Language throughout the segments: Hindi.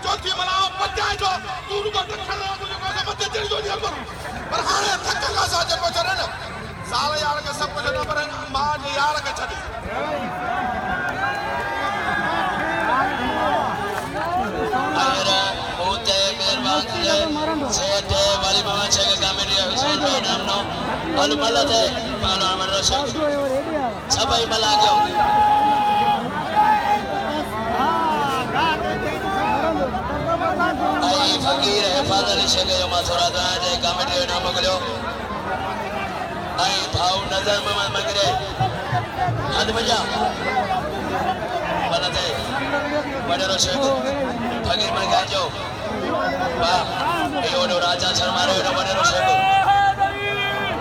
चौथी मलाओ पंजाय जो तू को टक्कर रहा मुझे को मत तेरी जो दिया पर हाने थक का साजे को चले न साल यार के सब कुछ न पर मां ने यार के छड़ी अरे होते मेहरबान सेठे वाली मामा छे कमेटी हुसैन भाई नाम नो अल मलते पाला मरो छे सबै मला गयो आई फकीर है फादर छे गयो माथुरा दे कमेटी नाम गयो आई भाव नजर में मगरे हाथ बजा मलते बड़े छे फकीर में गाजो वाह यो राजा शर्मा रे नो बड़े छे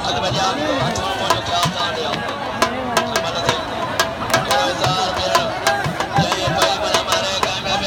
हाथ बजा हाथ में मोजो क्या होता है मलते हजार मेरा ये भाई बड़ा मारे काम में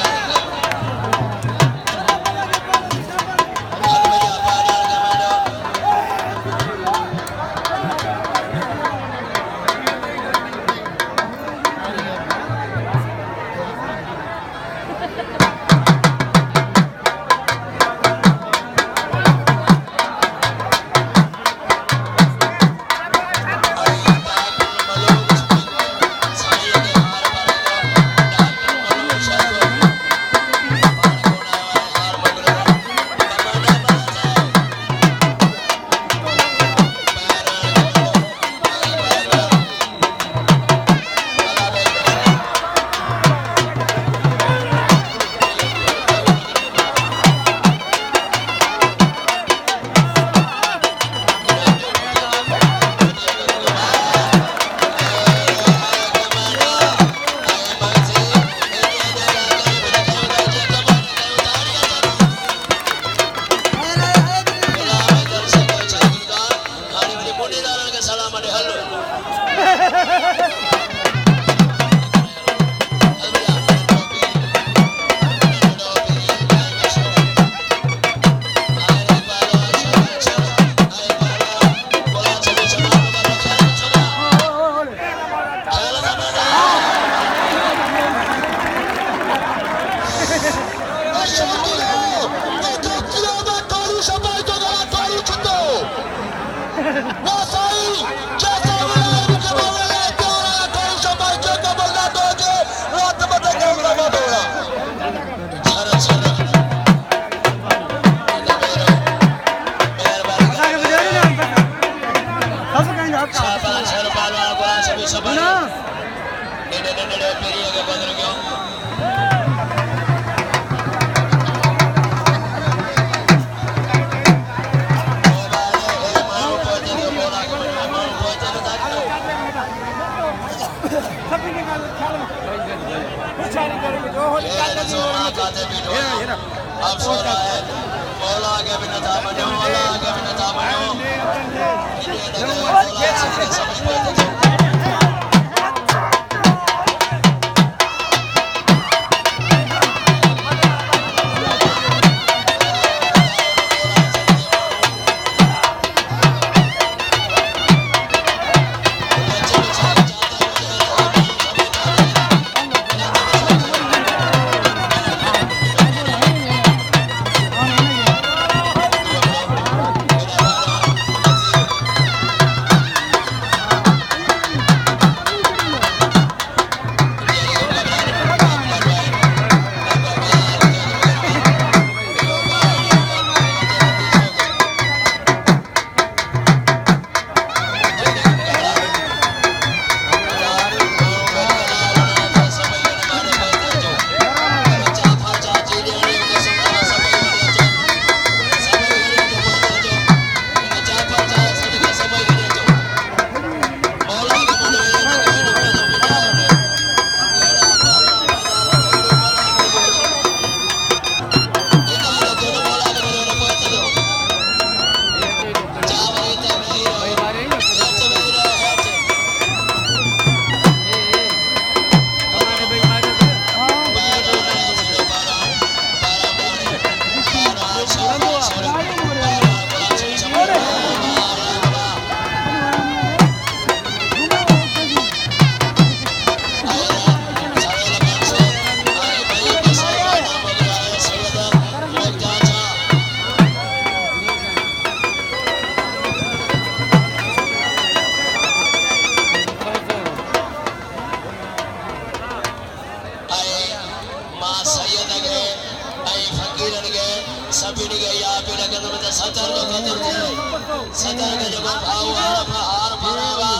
सदर के जो भाव हार भरावा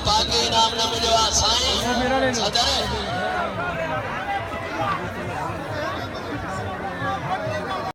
बाकी नाम न मिलवा साईं सदर